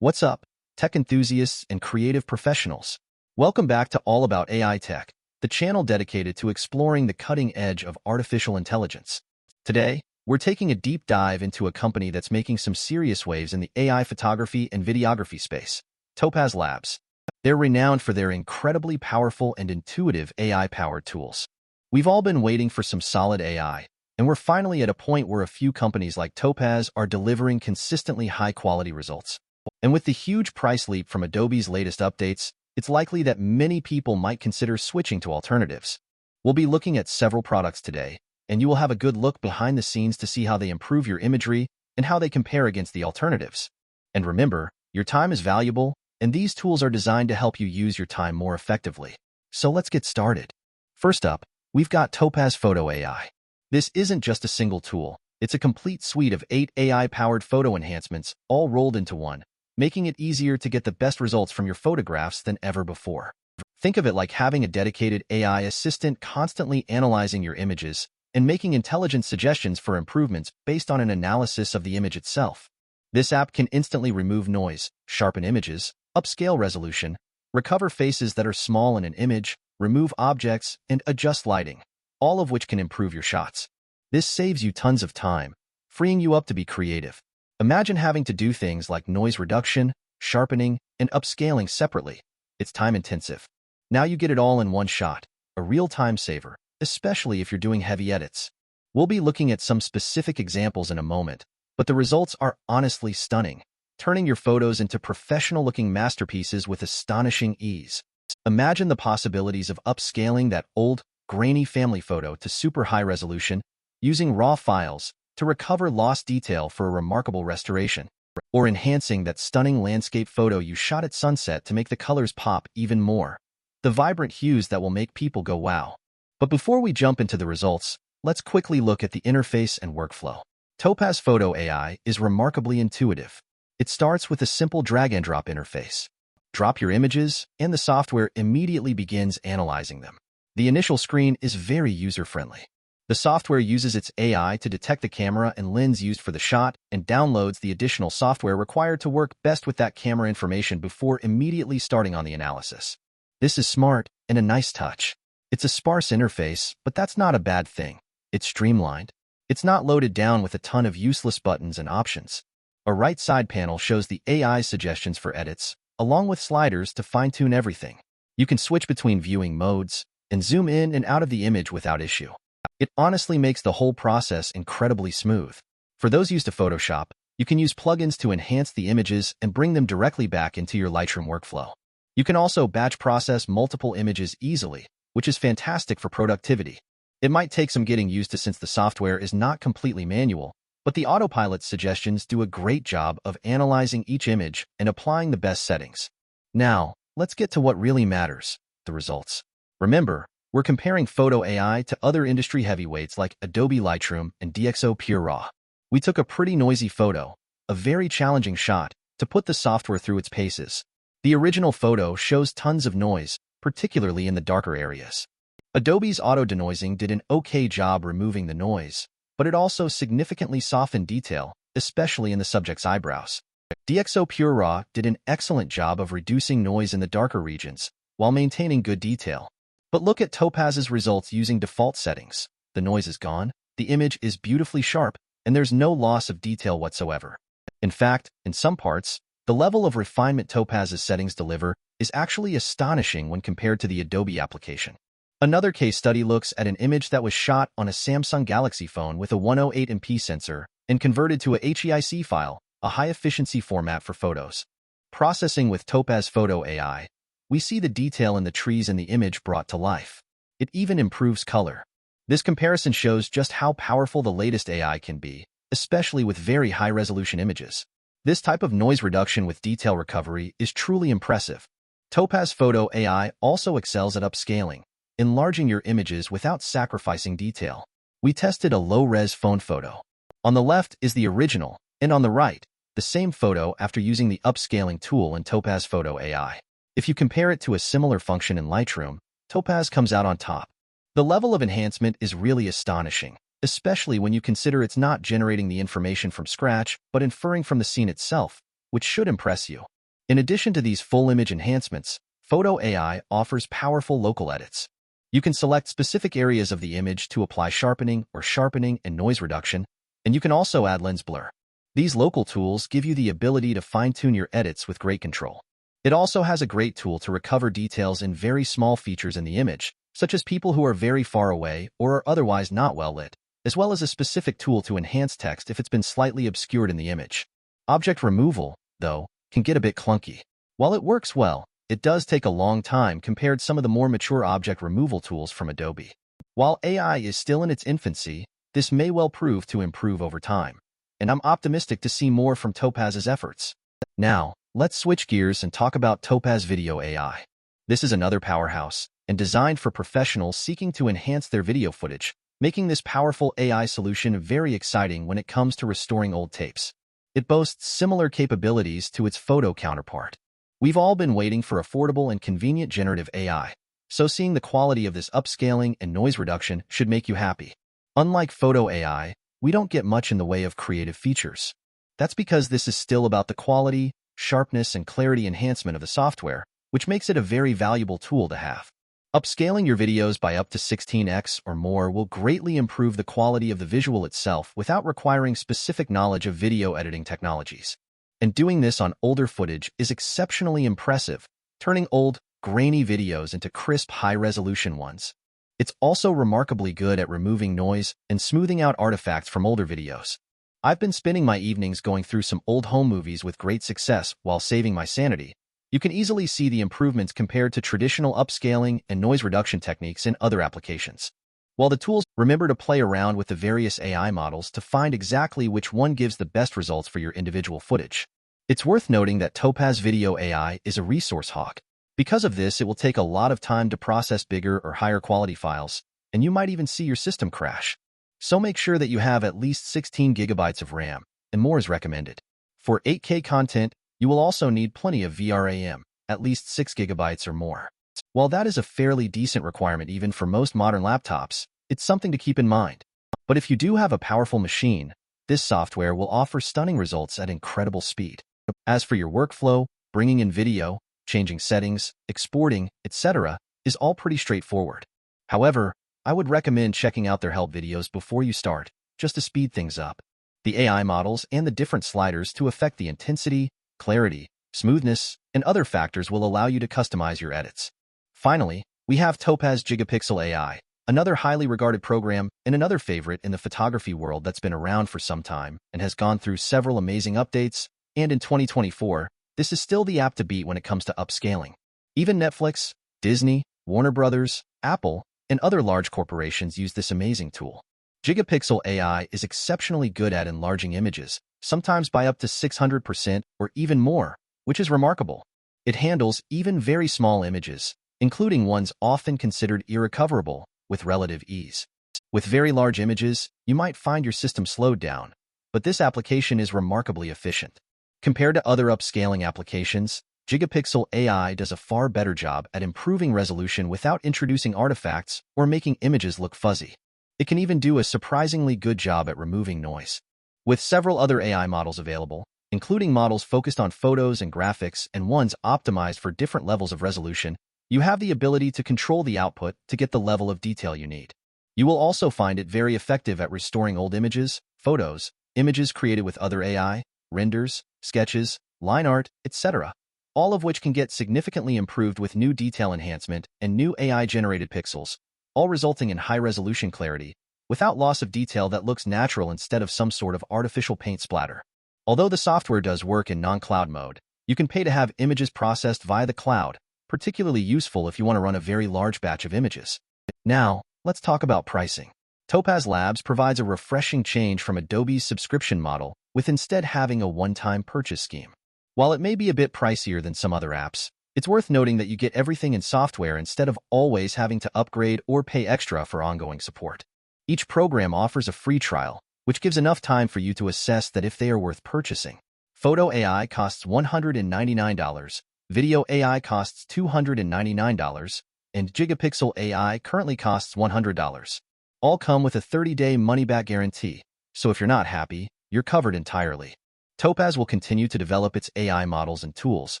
What's up, tech enthusiasts and creative professionals? Welcome back to All About AI Tech, the channel dedicated to exploring the cutting edge of artificial intelligence. Today, we're taking a deep dive into a company that's making some serious waves in the AI photography and videography space, Topaz Labs. They're renowned for their incredibly powerful and intuitive AI-powered tools. We've all been waiting for some solid AI, and we're finally at a point where a few companies like Topaz are delivering consistently high-quality results. And with the huge price leap from Adobe's latest updates, it's likely that many people might consider switching to alternatives. We'll be looking at several products today, and you will have a good look behind the scenes to see how they improve your imagery and how they compare against the alternatives. And remember, your time is valuable, and these tools are designed to help you use your time more effectively. So let's get started. First up, we've got Topaz Photo AI. This isn't just a single tool. It's a complete suite of 8 AI-powered photo enhancements, all rolled into one, making it easier to get the best results from your photographs than ever before. Think of it like having a dedicated AI assistant constantly analyzing your images and making intelligent suggestions for improvements based on an analysis of the image itself. This app can instantly remove noise, sharpen images, upscale resolution, recover faces that are small in an image, remove objects, and adjust lighting, all of which can improve your shots. This saves you tons of time, freeing you up to be creative. Imagine having to do things like noise reduction, sharpening, and upscaling separately. It's time-intensive. Now you get it all in one shot, a real time saver, especially if you're doing heavy edits. We'll be looking at some specific examples in a moment, but the results are honestly stunning, turning your photos into professional-looking masterpieces with astonishing ease. Imagine the possibilities of upscaling that old, grainy family photo to super high resolution, using raw files to recover lost detail for a remarkable restoration, or enhancing that stunning landscape photo you shot at sunset to make the colors pop even more. The vibrant hues that will make people go wow. But before we jump into the results, let's quickly look at the interface and workflow. Topaz Photo AI is remarkably intuitive. It starts with a simple drag-and-drop interface. Drop your images, and the software immediately begins analyzing them. The initial screen is very user-friendly. The software uses its AI to detect the camera and lens used for the shot and downloads the additional software required to work best with that camera information before immediately starting on the analysis. This is smart and a nice touch. It's a sparse interface, but that's not a bad thing. It's streamlined. It's not loaded down with a ton of useless buttons and options. A right side panel shows the AI suggestions for edits, along with sliders to fine-tune everything. You can switch between viewing modes and zoom in and out of the image without issue. It honestly makes the whole process incredibly smooth. For those used to Photoshop, you can use plugins to enhance the images and bring them directly back into your Lightroom workflow. You can also batch process multiple images easily, which is fantastic for productivity. It might take some getting used to since the software is not completely manual, but the autopilot suggestions do a great job of analyzing each image and applying the best settings. Now, let's get to what really matters, the results. Remember, we're comparing Photo AI to other industry heavyweights like Adobe Lightroom and DxO Pure Raw. We took a pretty noisy photo, a very challenging shot, to put the software through its paces. The original photo shows tons of noise, particularly in the darker areas. Adobe's auto-denoising did an okay job removing the noise, but it also significantly softened detail, especially in the subject's eyebrows. DxO Pure Raw did an excellent job of reducing noise in the darker regions, while maintaining good detail. But look at Topaz's results using default settings. The noise is gone, the image is beautifully sharp, and there's no loss of detail whatsoever. In fact, in some parts, the level of refinement Topaz's settings deliver is actually astonishing when compared to the Adobe application. Another case study looks at an image that was shot on a Samsung Galaxy phone with a 108MP sensor and converted to a HEIC file, a high-efficiency format for photos. Processing with Topaz Photo AI, we see the detail in the trees in the image brought to life. It even improves color. This comparison shows just how powerful the latest AI can be, especially with very high-resolution images. This type of noise reduction with detail recovery is truly impressive. Topaz Photo AI also excels at upscaling, enlarging your images without sacrificing detail. We tested a low-res phone photo. On the left is the original, and on the right, the same photo after using the upscaling tool in Topaz Photo AI. If you compare it to a similar function in Lightroom, Topaz comes out on top. The level of enhancement is really astonishing, especially when you consider it's not generating the information from scratch, but inferring from the scene itself, which should impress you. In addition to these full image enhancements, Photo AI offers powerful local edits. You can select specific areas of the image to apply sharpening and noise reduction, and you can also add lens blur. These local tools give you the ability to fine-tune your edits with great control. It also has a great tool to recover details in very small features in the image, such as people who are very far away or are otherwise not well lit, as well as a specific tool to enhance text if it's been slightly obscured in the image. Object removal, though, can get a bit clunky. While it works well, it does take a long time compared to some of the more mature object removal tools from Adobe. While AI is still in its infancy, this may well prove to improve over time, and I'm optimistic to see more from Topaz's efforts. Now, let's switch gears and talk about Topaz Video AI. This is another powerhouse, and designed for professionals seeking to enhance their video footage, making this powerful AI solution very exciting when it comes to restoring old tapes. It boasts similar capabilities to its photo counterpart. We've all been waiting for affordable and convenient generative AI, so seeing the quality of this upscaling and noise reduction should make you happy. Unlike Photo AI, we don't get much in the way of creative features. That's because this is still about the quality, sharpness, and clarity enhancement of the software, which makes it a very valuable tool to have. Upscaling your videos by up to 16x or more will greatly improve the quality of the visual itself without requiring specific knowledge of video editing technologies. And doing this on older footage is exceptionally impressive, turning old, grainy videos into crisp, high-resolution ones. It's also remarkably good at removing noise and smoothing out artifacts from older videos. I've been spending my evenings going through some old home movies with great success while saving my sanity. You can easily see the improvements compared to traditional upscaling and noise reduction techniques in other applications. While the tools remember to play around with the various AI models to find exactly which one gives the best results for your individual footage. It's worth noting that Topaz Video AI is a resource hog. Because of this, it will take a lot of time to process bigger or higher quality files, and you might even see your system crash. So make sure that you have at least 16 gigabytes of RAM, and more is recommended. For 8K content, you will also need plenty of VRAM, at least 6 gigabytes or more. While that is a fairly decent requirement even for most modern laptops, it's something to keep in mind. But if you do have a powerful machine, this software will offer stunning results at incredible speed. As for your workflow, bringing in video, changing settings, exporting, etc., is all pretty straightforward. However, I would recommend checking out their help videos before you start, just to speed things up. The AI models and the different sliders to affect the intensity, clarity, smoothness, and other factors will allow you to customize your edits. Finally, we have Topaz Gigapixel AI, another highly regarded program and another favorite in the photography world that's been around for some time and has gone through several amazing updates, and in 2024, this is still the app to beat when it comes to upscaling. Even Netflix, Disney, Warner Brothers, Apple, and other large corporations use this amazing tool. Gigapixel AI is exceptionally good at enlarging images, sometimes by up to 600% or even more, which is remarkable. It handles even very small images, including ones often considered irrecoverable, with relative ease. With very large images, you might find your system slowed down, but this application is remarkably efficient. Compared to other upscaling applications, Gigapixel AI does a far better job at improving resolution without introducing artifacts or making images look fuzzy. It can even do a surprisingly good job at removing noise. With several other AI models available, including models focused on photos and graphics and ones optimized for different levels of resolution, you have the ability to control the output to get the level of detail you need. You will also find it very effective at restoring old images, photos, images created with other AI, renders, sketches, line art, etc., all of which can get significantly improved with new detail enhancement and new AI-generated pixels, all resulting in high-resolution clarity, without loss of detail that looks natural instead of some sort of artificial paint splatter. Although the software does work in non-cloud mode, you can pay to have images processed via the cloud, particularly useful if you want to run a very large batch of images. Now, let's talk about pricing. Topaz Labs provides a refreshing change from Adobe's subscription model, with instead having a one-time purchase scheme. While it may be a bit pricier than some other apps, it's worth noting that you get everything in software instead of always having to upgrade or pay extra for ongoing support. Each program offers a free trial, which gives enough time for you to assess that if they are worth purchasing. Photo AI costs $199, Video AI costs $299, and Gigapixel AI currently costs $100. All come with a 30-day money-back guarantee, so if you're not happy, you're covered entirely. Topaz will continue to develop its AI models and tools,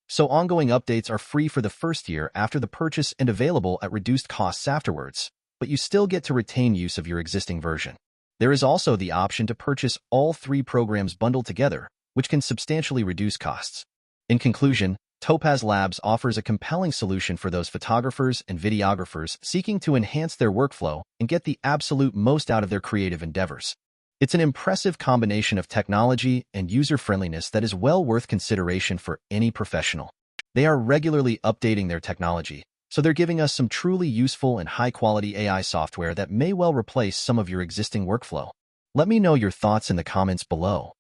so ongoing updates are free for the first year after the purchase and available at reduced costs afterwards, but you still get to retain use of your existing version. There is also the option to purchase all 3 programs bundled together, which can substantially reduce costs. In conclusion, Topaz Labs offers a compelling solution for those photographers and videographers seeking to enhance their workflow and get the absolute most out of their creative endeavors. It's an impressive combination of technology and user-friendliness that is well worth consideration for any professional. They are regularly updating their technology, so they're giving us some truly useful and high-quality AI software that may well replace some of your existing workflow. Let me know your thoughts in the comments below.